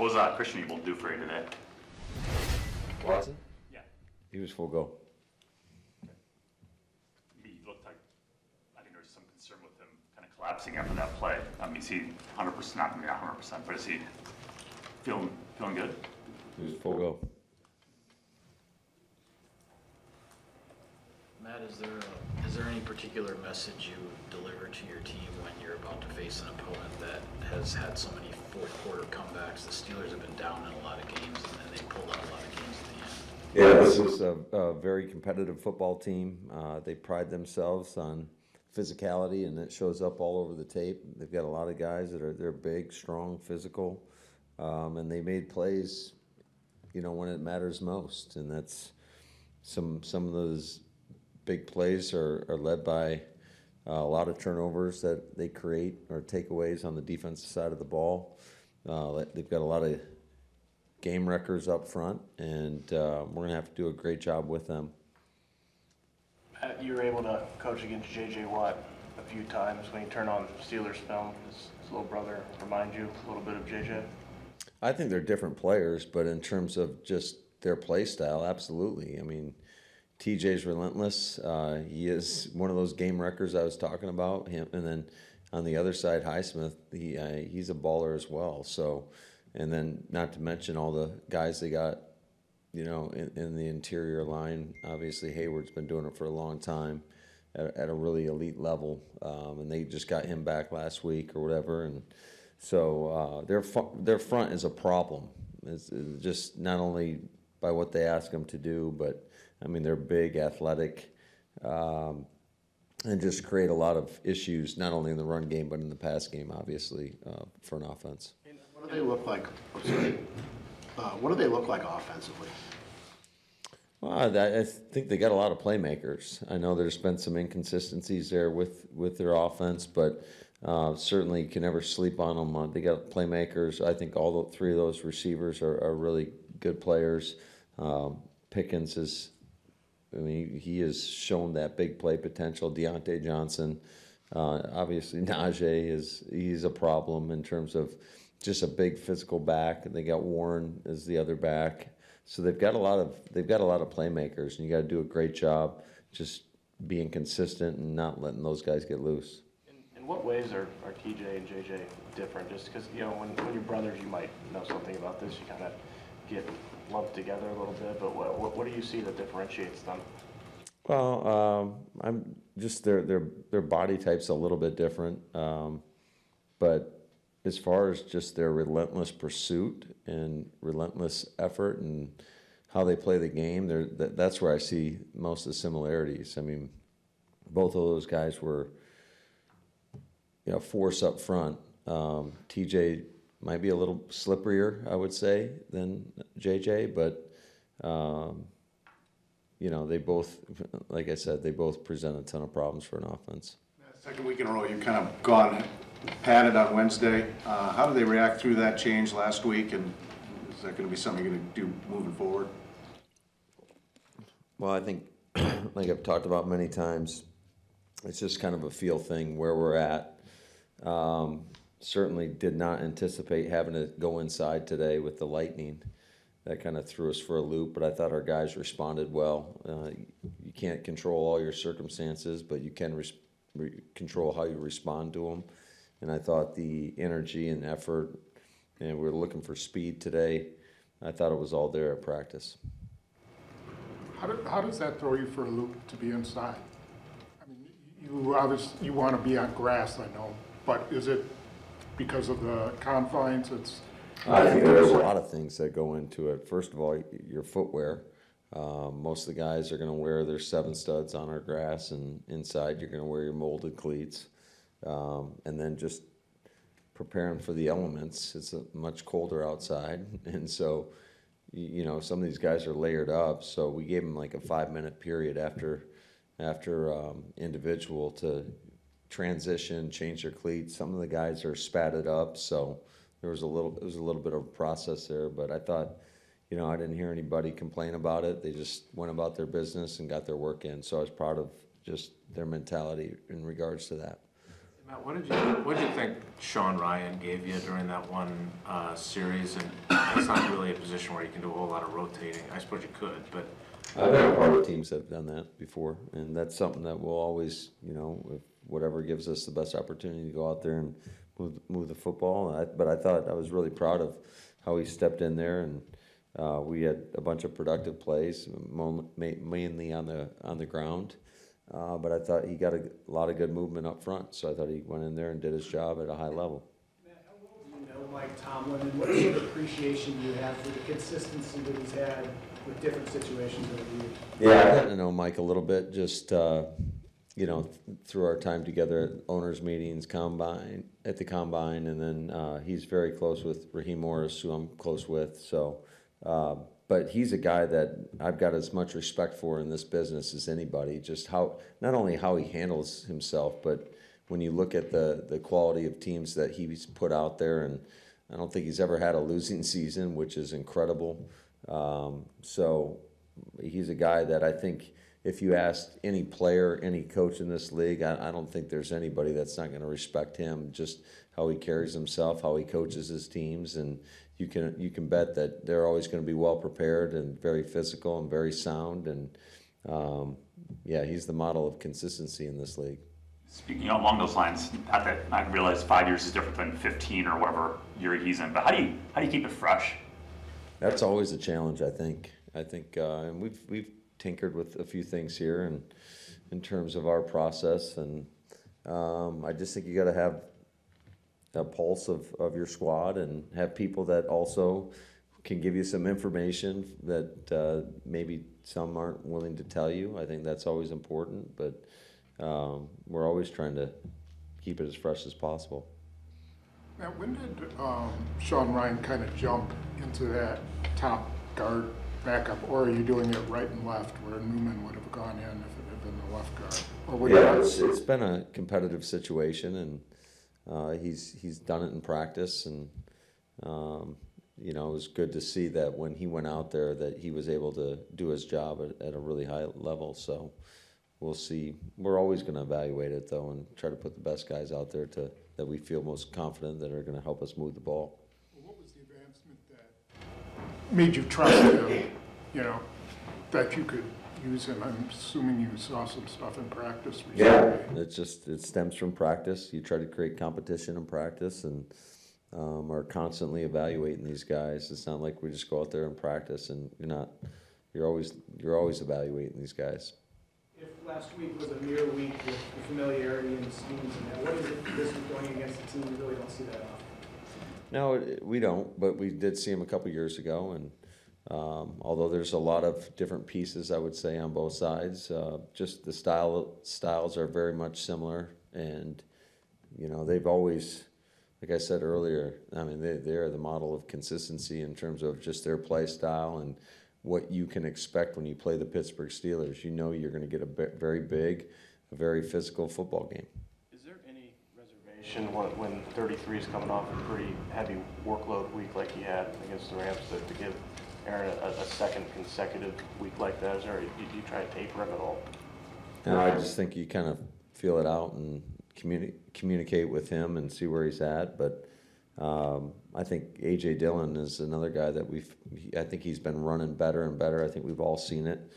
What was Christian able to do for you today? Watson? Yeah. He was full go. He looked like, I think there was some concern with him kind of collapsing after that play. Is he 100%, not 100%, but is he feeling good? He was full go. Matt, is there any particular message you deliver to your team when you're about to face an opponent that has had so many fourth quarter comebacks? The Steelers have been down in a lot of games, and then they pulled out a lot of games at the end. Yeah, this is a very competitive football team. They pride themselves on physicality, and it shows up all over the tape. They've got a lot of guys that they're big, strong, physical, and they made plays, when it matters most. And that's some of those big plays are led by a lot of turnovers that they create or takeaways on the defensive side of the ball. They've got a lot of game wreckers up front, and we're going to have to do a great job with them. Matt, you were able to coach against J.J. Watt a few times. When you turn on Steelers film, his little brother remind you a little bit of J.J.? I think they're different players, but in terms of just their play style, absolutely. TJ's relentless. He is one of those game wreckers I was talking about. Him, and then on the other side, Highsmith, he's a baller as well. So, and then not to mention all the guys they got, in the interior line. Obviously, Hayward's been doing it for a long time at a really elite level, and they just got him back last week or whatever. And so their front is a problem. It's just not only by what they ask them to do, but they're big, athletic, and just create a lot of issues, not only in the run game, but in the pass game, obviously, for an offense. And what do they look like? What do they look like offensively? Well, I think they got a lot of playmakers. I know there's been some inconsistencies there with their offense, but certainly you can never sleep on them. They got playmakers. I think all three of those receivers are really good players. Pickens is... he has shown that big play potential. Deontay Johnson, obviously Najee he's a problem in terms of just a big physical back. And they got Warren as the other back, so they've got a lot of playmakers, and you got to do a great job just being consistent and not letting those guys get loose. In what ways are TJ and JJ different? Just because when you're brothers, you might know something about this. You kind of get lumped together a little bit, but what do you see that differentiates them? Well, I'm just their body type's a little bit different, but as far as just their relentless pursuit and relentless effort and how they play the game, that's where I see most of the similarities. Both of those guys were, force up front. TJ might be a little slipperier, I would say, than JJ, but they both, like I said, they both present a ton of problems for an offense. Second week in a row, you've kind of gone padded on Wednesday. How do they react through that change last week, and is that going to be something you're going to do moving forward? Well, I think, like I've talked about many times, it's just kind of a feel thing where we're at. Certainly did not anticipate having to go inside today with the lightning. That kind of threw us for a loop, but I thought our guys responded well. You can't control all your circumstances, but you can control how you respond to them. And I thought the energy and effort, and we were looking for speed today, I thought it was all there at practice. How does that throw you for a loop to be inside? You want to be on grass, I know, but is it because of the confines? I think there's a lot of things that go into it. First of all, your footwear. Most of the guys are going to wear their 7 studs on our grass, and inside you're going to wear your molded cleats. And then just preparing for the elements. It's much colder outside, and so some of these guys are layered up. So we gave them like a 5-minute period after individual to transition, change their cleats. Some of the guys are spatted up, so it was a little bit of a process there. But I thought, I didn't hear anybody complain about it. They just went about their business and got their work in. So I was proud of just their mentality in regards to that. Matt, what did you think Sean Ryan gave you during that one series? And that's not really a position where you can do a whole lot of rotating. I suppose you could, but I've been a part of teams that have done that before, and that's something that we'll always, if whatever gives us the best opportunity to go out there and move the football. But I thought I was really proud of how he stepped in there, and we had a bunch of productive plays, mainly on the ground. But I thought he got a lot of good movement up front, so I thought he went in there and did his job at a high level. Matt, how well do you know Mike Tomlin, and what sort of appreciation do you have for the consistency that he's had with different situations over the years? Yeah, I've gotten to know Mike a little bit, just through our time together at owners' meetings, at the combine, and then he's very close with Raheem Morris, who I'm close with. So, but he's a guy that I've got as much respect for in this business as anybody. Just not only how he handles himself, but when you look at the quality of teams that he's put out there, and I don't think he's ever had a losing season, which is incredible. So he's a guy that I think if you asked any player, any coach in this league, I don't think there's anybody that's not going to respect him, just how he carries himself, how he coaches his teams, and you can bet that they're always going to be well prepared and very physical and very sound, and he's the model of consistency in this league. Speaking along those lines, not that I realize 5 years is different than 15 or whatever year he's in, but how do you keep it fresh? That's always a challenge, I think. And we've tinkered with a few things here, and in terms of our process, and I just think you got to have a pulse of your squad and have people that also can give you some information that maybe some aren't willing to tell you. I think that's always important, but we're always trying to keep it as fresh as possible. Now, when did Sean Ryan kind of jump into that top guard backup, or are you doing it right and left where Newman would have gone in if it had been the left guard? Or would It's been a competitive situation, and he's done it in practice, and it was good to see that when he went out there that he was able to do his job at a really high level. So we'll see. We're always going to evaluate it though, and try to put the best guys out there that we feel most confident that are going to help us move the ball. What was the advancement that made you trust him, that you could use him? I'm assuming you saw some stuff in practice recently. Yeah, it stems from practice. You try to create competition in practice, and are constantly evaluating these guys. It's not like we just go out there and practice, and you're always evaluating these guys. If last week was a mere week with the familiarity and the schemes and that, what is it this week going against a team you really don't see that often? No, we don't, but we did see him a couple years ago, and although there's a lot of different pieces, I would say, on both sides, just the styles are very much similar, and they've always, like I said earlier, I mean, they're the model of consistency in terms of just their play style and what you can expect when you play the Pittsburgh Steelers. You're going to get a very big, a very physical football game. Is there any reservation when 33 is coming off a pretty heavy workload week like he had against the Rams to give Aaron a second consecutive week like that? Do you try to taper him at all? No, I just think you kind of feel it out and communicate with him and see where he's at. But I think AJ Dillon is another guy that I think he's been running better and better. I think we've all seen it,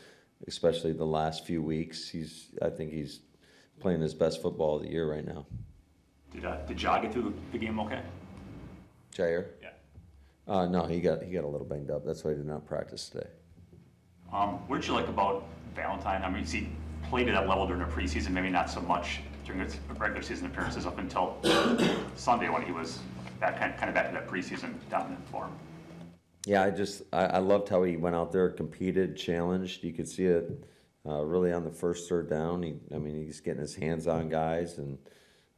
especially the last few weeks. I think he's playing his best football of the year right now. Did Ja get through the game okay? Jair? Yeah. No, he got a little banged up. That's why he did not practice today. What did you like about Valentine? I mean, he played at that level during the preseason, maybe not so much during his regular season appearances up until Sunday when he was kind of back to that preseason dominant form. Yeah, I loved how he went out there, competed, challenged. You could see it really on the first third down. He's getting his hands on guys, and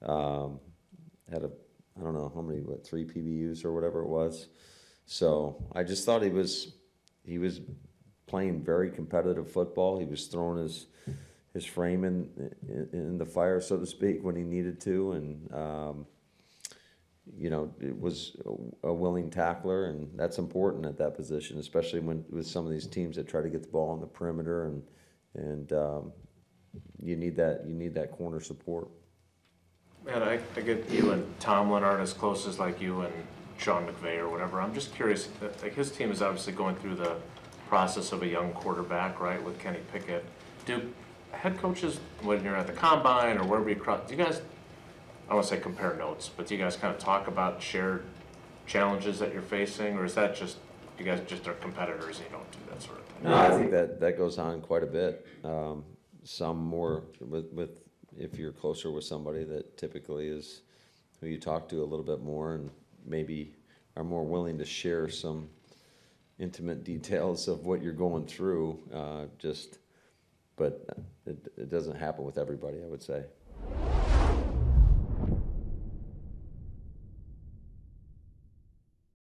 had I don't know how many, 3 PBUs or whatever it was. So I just thought he was playing very competitive football. He was throwing his frame in the fire, so to speak, when he needed to, and it was a willing tackler, and that's important at that position, especially with some of these teams that try to get the ball on the perimeter, and you need that corner support. Man, I get you and Tomlin aren't as close as like you and Sean McVay or whatever. I'm just curious, like his team is obviously going through the process of a young quarterback, right, with Kenny Pickett. Do head coaches, when you're at the combine or wherever you cross, do you guys, I don't want to say compare notes, but do you guys kind of talk about shared challenges that you're facing, or is that just, you guys just are competitors and you don't do that sort of thing? No, I think that goes on quite a bit. Some more with if you're closer with somebody that typically is who you talk to a little bit more and maybe are more willing to share some intimate details of what you're going through. But it doesn't happen with everybody, I would say.